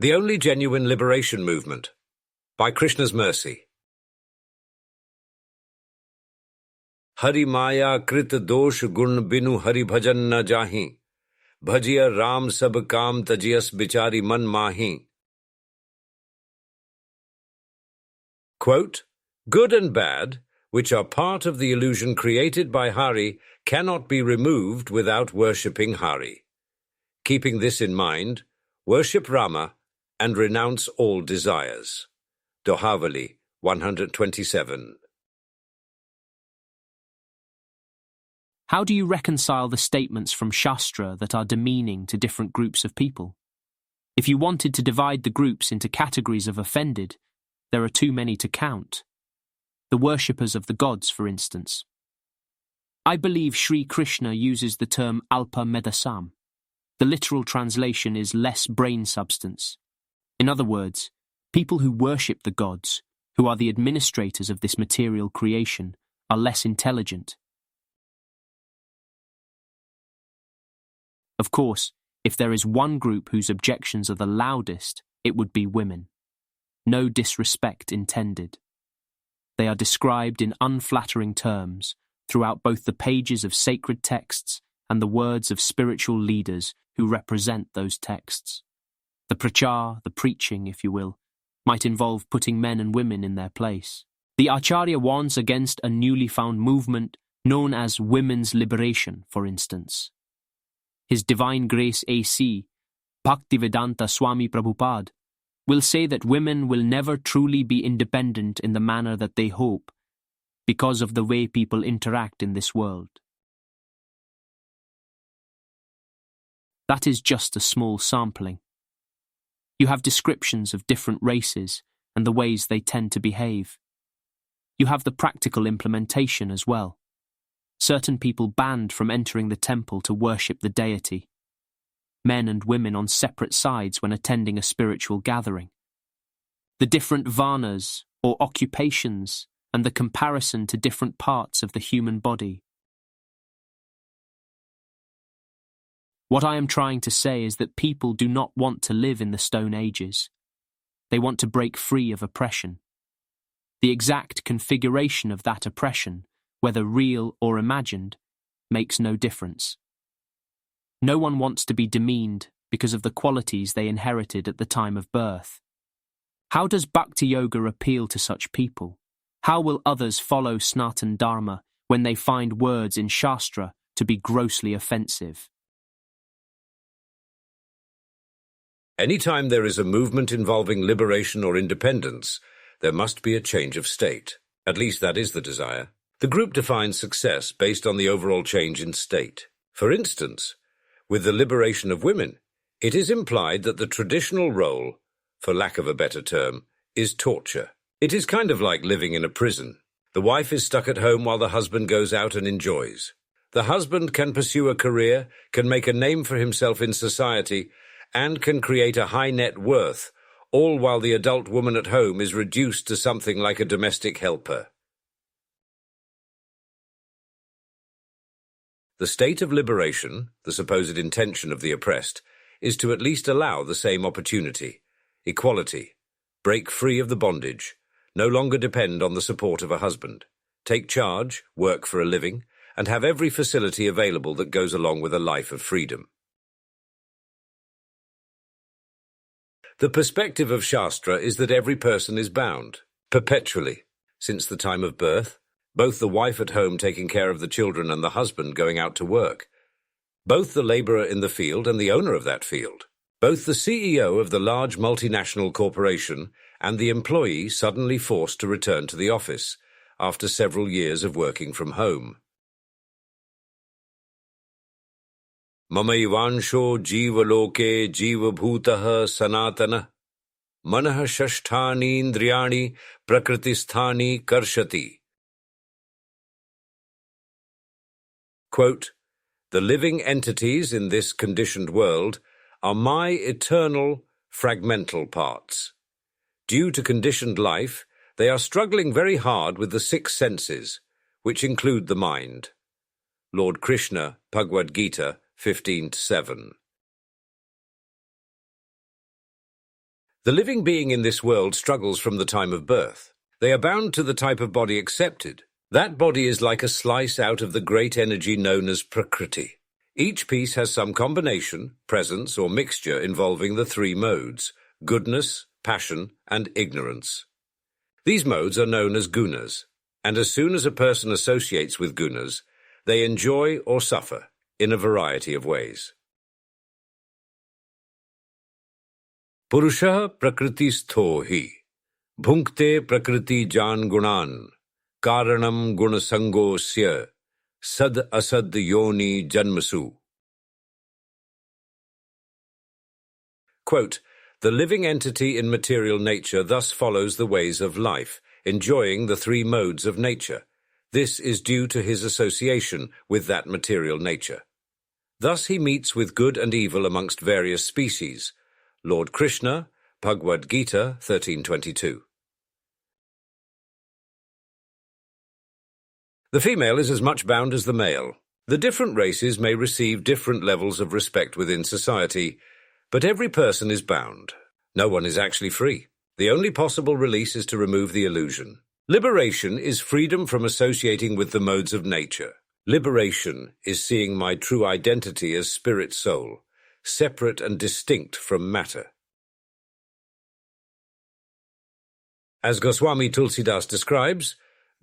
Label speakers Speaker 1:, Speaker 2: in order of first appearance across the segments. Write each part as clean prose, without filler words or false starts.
Speaker 1: The Only Genuine Liberation Movement, by Krishna's Mercy. Hari Maya Krit Dosh Gun Binu Hari Bhajan Na Jahi, Bhajiya Ram Sab Kam Tajiyas Bichari Man Mahi. Quote, good and bad, which are part of the illusion created by Hari, cannot be removed without worshipping Hari. Keeping this in mind, worship Rama and renounce all desires. Dohavali 127.
Speaker 2: How do you reconcile the statements from Shastra that are demeaning to different groups of people? If you wanted to divide the groups into categories of offended, there are too many to count. The worshippers of the gods, for instance. I believe Sri Krishna uses the term alpa medasam. The literal translation is less brain substance. In other words, people who worship the gods, who are the administrators of this material creation, are less intelligent. Of course, if there is one group whose objections are the loudest, it would be women. No disrespect intended. They are described in unflattering terms throughout both the pages of sacred texts and the words of spiritual leaders who represent those texts. The prachar, the preaching, if you will, might involve putting men and women in their place. The Acharya warns against a newly found movement known as women's liberation, for instance. His Divine Grace A.C., Bhaktivedanta Swami Prabhupada, will say that women will never truly be independent in the manner that they hope because of the way people interact in this world. That is just a small sampling. You have descriptions of different races and the ways they tend to behave. You have the practical implementation as well. Certain people banned from entering the temple to worship the deity. Men and women on separate sides when attending a spiritual gathering. The different varnas, or occupations, and the comparison to different parts of the human body. What I am trying to say is that people do not want to live in the Stone Ages. They want to break free of oppression. The exact configuration of that oppression, whether real or imagined, makes no difference. No one wants to be demeaned because of the qualities they inherited at the time of birth. How does Bhakti Yoga appeal to such people? How will others follow Sanatana Dharma when they find words in Shastra to be grossly offensive?
Speaker 1: Anytime there is a movement involving liberation or independence, there must be a change of state. At least that is the desire. The group defines success based on the overall change in state. For instance, with the liberation of women, it is implied that the traditional role, for lack of a better term, is torture. It is kind of like living in a prison. The wife is stuck at home while the husband goes out and enjoys. The husband can pursue a career, can make a name for himself in society, and can create a high net worth, all while the adult woman at home is reduced to something like a domestic helper. The state of liberation, the supposed intention of the oppressed, is to at least allow the same opportunity, equality, break free of the bondage, no longer depend on the support of a husband, take charge, work for a living, and have every facility available that goes along with a life of freedom. The perspective of Shastra is that every person is bound, perpetually, since the time of birth, both the wife at home taking care of the children and the husband going out to work, both the laborer in the field and the owner of that field, both the CEO of the large multinational corporation and the employee suddenly forced to return to the office after several years of working from home. Mamaivansho jivaloke jivabhutah sanatana manah shashthani indriyani prakritisthani karshati. Quote, the living entities in this conditioned world are my eternal, fragmental parts. Due to conditioned life, they are struggling very hard with the 6 senses, which include the mind. Lord Krishna, Bhagavad-gita 15-7. The living being in this world struggles from the time of birth. They are bound to the type of body accepted. That body is like a slice out of the great energy known as Prakriti. Each piece has some combination, presence, or mixture involving the three modes: goodness, passion, and ignorance. These modes are known as gunas, and as soon as a person associates with gunas, they enjoy or suffer in a variety of ways. Purusha prakriti-stho hi, bhunkte prakriti jan gunan, karanam gunasango sya, sad asad yoni janmasu. Quote, the living entity in material nature thus follows the ways of life, enjoying the three modes of nature. This is due to his association with that material nature. Thus he meets with good and evil amongst various species. Lord Krishna, Bhagavad-gita 13:22. The female is as much bound as the male. The different races may receive different levels of respect within society, but every person is bound. No one is actually free. The only possible release is to remove the illusion. Liberation is freedom from associating with the modes of nature. Liberation is seeing my true identity as spirit soul, separate and distinct from matter. As Goswami Tulsidas describes,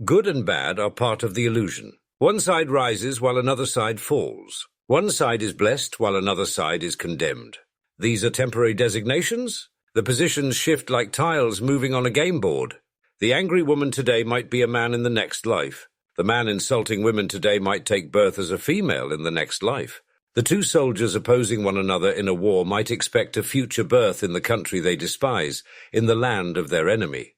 Speaker 1: good and bad are part of the illusion. One side rises while another side falls. One side is blessed while another side is condemned. These are temporary designations. The positions shift like tiles moving on a game board. The angry woman today might be a man in the next life. The man insulting women today might take birth as a female in the next life. The two soldiers opposing one another in a war might expect a future birth in the country they despise, in the land of their enemy.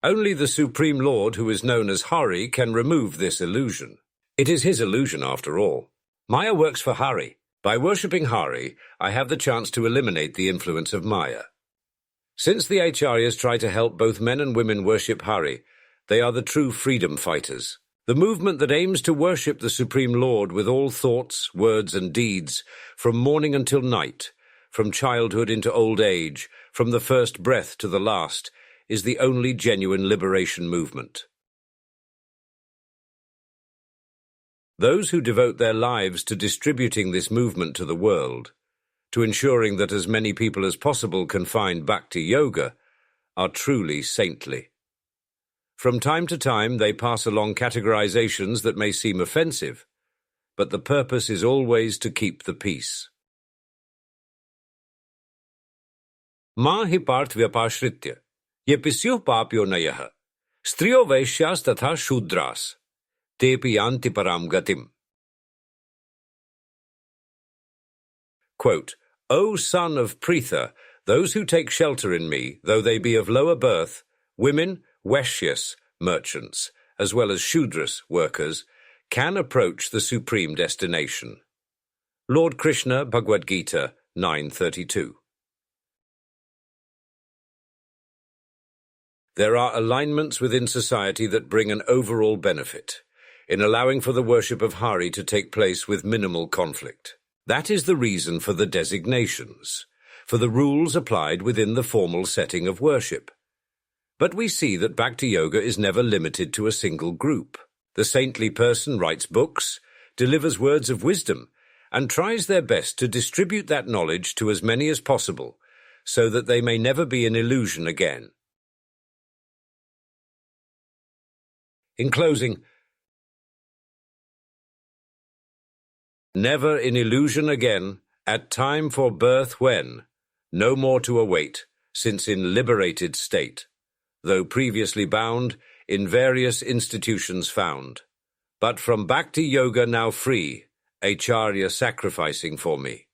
Speaker 1: Only the Supreme Lord, who is known as Hari, can remove this illusion. It is his illusion after all. Maya works for Hari. By worshipping Hari, I have the chance to eliminate the influence of Maya. Since the Acharyas try to help both men and women worship Hari, they are the true freedom fighters. The movement that aims to worship the Supreme Lord with all thoughts, words, and deeds, from morning until night, from childhood into old age, from the first breath to the last, is the only genuine liberation movement. Those who devote their lives to distributing this movement to the world, to ensuring that as many people as possible can find Bhakti Yoga, are truly saintly. From time to time they pass along categorizations that may seem offensive, but the purpose is always to keep the peace. Ma hi parth vyapashritya, yepisyuh papyo nayaha, striyo vaishyas tatha shudras, tepi yanti param gatim. Quote, O son of Pritha, those who take shelter in me, though they be of lower birth, women, Vaishyas, merchants, as well as Shudras, workers, can approach the supreme destination. Lord Krishna, Bhagavad-gita 9:32. There are alignments within society that bring an overall benefit, in allowing for the worship of Hari to take place with minimal conflict. That is the reason for the designations, for the rules applied within the formal setting of worship. But we see that Bhakti Yoga is never limited to a single group. The saintly person writes books, delivers words of wisdom, and tries their best to distribute that knowledge to as many as possible, so that they may never be in illusion again. In closing, never in illusion again, at time for birth when, no more to await, since in liberated state, though previously bound, in various institutions found, but from Bhakti Yoga now free, Acharya sacrificing for me.